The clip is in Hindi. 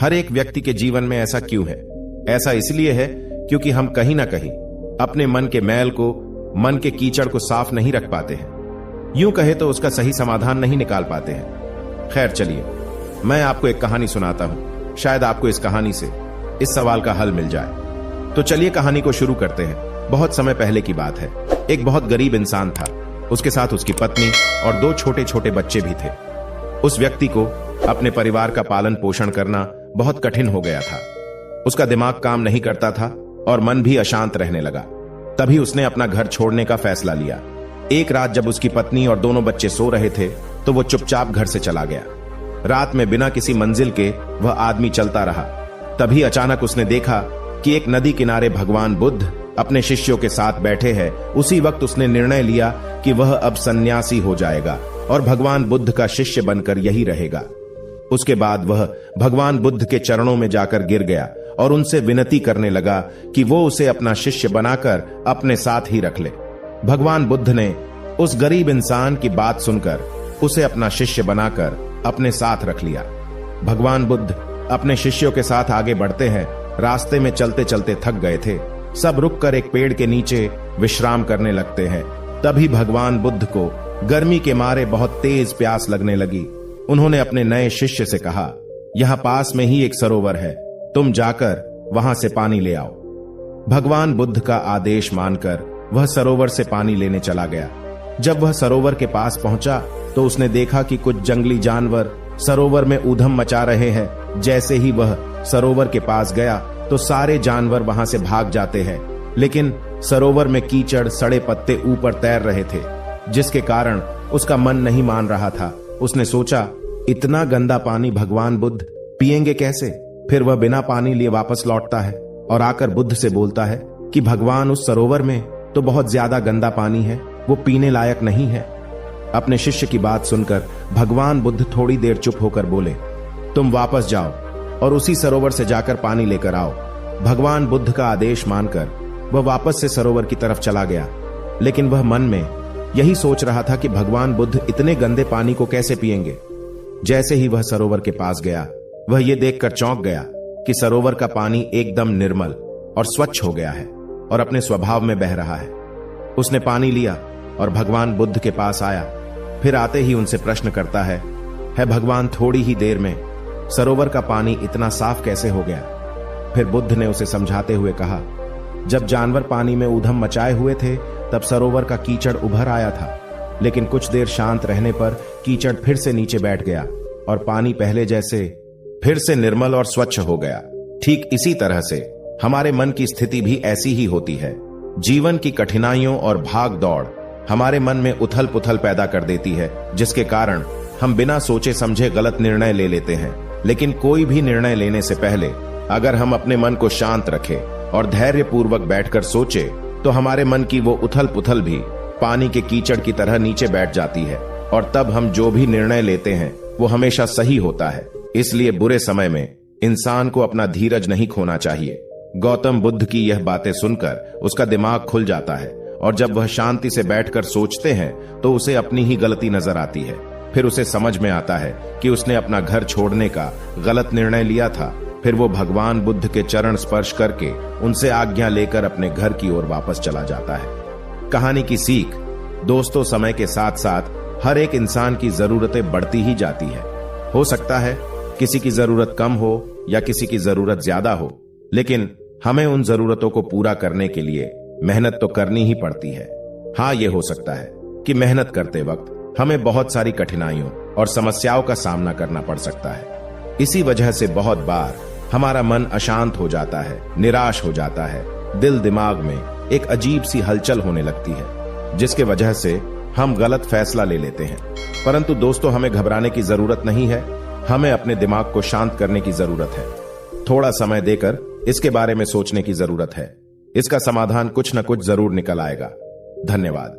हर एक व्यक्ति के जीवन में ऐसा क्यों है? ऐसा इसलिए है क्योंकि हम कहीं ना कहीं अपने मन के मैल को, मन के कीचड़ को साफ नहीं रख पाते हैं। यूं कहे तो उसका सही समाधान नहीं निकाल पाते हैं। खैर चलिए, मैं आपको एक कहानी सुनाता हूं। शायद आपको इस कहानी से इस सवाल का हल मिल जाए। तो चलिए कहानी को शुरू करते हैं। बहुत समय पहले की बात है। एक बहुत गरीब इंसान था। उसके साथ उसकी पत्नी और 2 छोटे छोटे बच्चे भी थे। उस व्यक्ति को अपने परिवार का पालन पोषण करना बहुत कठिन हो गया था। उसका दिमाग काम नहीं करता था और मन भी अशांत रहने लगा। तभी उसने अपना घर छोड़ने का फैसला लिया। एक रात जब उसकी पत्नी और दोनों बच्चे सो रहे थे तो वो चुपचाप घर से चला गया। रात में बिना किसी मंजिल के वह आदमी चलता रहा। तभी अचानक उसने देखा कि एक नदी किनारे भगवान बुद्ध अपने शिष्यों के साथ बैठे हैं। उसी वक्त उसने निर्णय लिया कि वह अब सन्यासी हो जाएगा और भगवान बुद्ध का शिष्य बनकर यही रहेगा। उसके बाद वह भगवान बुद्ध के चरणों में जाकर गिर गया और उनसे विनती करने लगा कि वो उसे अपना शिष्य बनाकर अपने साथ ही रख ले। भगवान बुद्ध ने उस गरीब इंसान की बात सुनकर उसे अपना शिष्य बनाकर अपने साथ रख लिया। भगवान बुद्ध अपने शिष्यों के साथ आगे बढ़ते हैं। रास्ते में चलते चलते थक गए थे। सब रुककर एक पेड़ के नीचे विश्राम करने लगते हैं। तभी भगवान बुद्ध को गर्मी के मारे बहुत तेज प्यास लगने लगी। उन्होंने अपने नए शिष्य से कहा, यहाँ पास में ही एक सरोवर है, तुम जाकर वहां से पानी ले आओ। भगवान बुद्ध का आदेश मानकर वह सरोवर से पानी लेने चला गया। जब वह सरोवर के पास पहुंचा तो उसने देखा कि कुछ जंगली जानवर सरोवर में ऊधम मचा रहे हैं। जैसे ही वह सरोवर के पास गया तो सारे जानवर वहां से भाग जाते हैं, लेकिन सरोवर में कीचड़, सड़े पत्ते ऊपर तैर रहे थे, जिसके कारण उसका मन नहीं मान रहा था। उसने सोचा, इतना गंदा पानी भगवान बुद्ध पिएंगे कैसे? फिर वह बिना पानी लिए वापस लौटता है और आकर बुद्ध से बोलता है कि भगवान, उस सरोवर में तो बहुत ज्यादा गंदा पानी है, वो पीने लायक नहीं है। अपने शिष्य की बात सुनकर भगवान बुद्ध थोड़ी देर चुप होकर बोले, तुम वापस जाओ और उसी सरोवर से जाकर पानी लेकर आओ। भगवान बुद्ध का आदेश मानकर वह वापस से सरोवर की तरफ चला गया, लेकिन वह मन में यही सोच रहा था कि भगवान बुद्ध इतने गंदे पानी को कैसे पिएंगे। जैसे ही वह सरोवर के पास गया, वह यह देखकर चौंक गया कि सरोवर का पानी एकदम निर्मल और स्वच्छ हो गया है और अपने स्वभाव में बह रहा है। उसने पानी लिया और भगवान बुद्ध के पास आया। फिर आते ही उनसे प्रश्न करता है भगवान, थोड़ी ही देर में सरोवर का पानी इतना साफ कैसे हो गया? फिर बुद्ध ने उसे समझाते हुए कहा, जब जानवर पानी में ऊधम मचाए हुए थे तब सरोवर का कीचड़ उभर आया था, लेकिन कुछ देर शांत रहने पर कीचड़ फिर से नीचे बैठ गया और पानी पहले जैसे फिर से निर्मल और स्वच्छ हो गया। ठीक इसी तरह से हमारे मन की स्थिति भी ऐसी ही होती है। जीवन की कठिनाइयों और भाग दौड़ हमारे मन में उथल पुथल पैदा कर देती है, जिसके कारण हम बिना सोचे समझे गलत निर्णय ले लेते हैं। लेकिन कोई भी निर्णय लेने से पहले अगर हम अपने मन को शांत रखें और धैर्य पूर्वक बैठकर सोचे तो हमारे मन की वो उथल पुथल भी पानी के कीचड़ की तरह नीचे बैठ जाती है और तब हम जो भी निर्णय लेते हैं वो हमेशा सही होता है। इसलिए बुरे समय में इंसान को अपना धीरज नहीं खोना चाहिए। गौतम बुद्ध की यह बातें सुनकर उसका दिमाग खुल जाता है और जब वह शांति से बैठकर सोचते हैं तो उसे अपनी ही गलती नजर आती है। फिर उसे समझ में आता है कि उसने अपना घर छोड़ने का गलत निर्णय लिया था। फिर वो भगवान बुद्ध के चरण स्पर्श करके उनसे आज्ञा लेकर अपने घर की ओर वापस चला जाता है। कहानी की सीख, दोस्तों, समय के साथ साथ हर एक इंसान की जरूरतें बढ़ती ही जाती है। हो सकता है किसी की जरूरत कम हो या किसी की जरूरत ज्यादा हो, लेकिन हमें उन जरूरतों को पूरा करने के लिए मेहनत तो करनी ही पड़ती है। हाँ, ये हो सकता है कि मेहनत करते वक्त हमें बहुत सारी कठिनाइयों और समस्याओं का सामना करना पड़ सकता है। इसी वजह से बहुत बार हमारा मन अशांत हो जाता है, निराश हो जाता है। दिल दिमाग में एक अजीब सी हलचल होने लगती है, जिसके वजह से हम गलत फैसला ले लेते हैं। परंतु दोस्तों, हमें घबराने की जरूरत नहीं है। हमें अपने दिमाग को शांत करने की जरूरत है। थोड़ा समय देकर इसके बारे में सोचने की जरूरत है। इसका समाधान कुछ न कुछ जरूर निकल आएगा। धन्यवाद।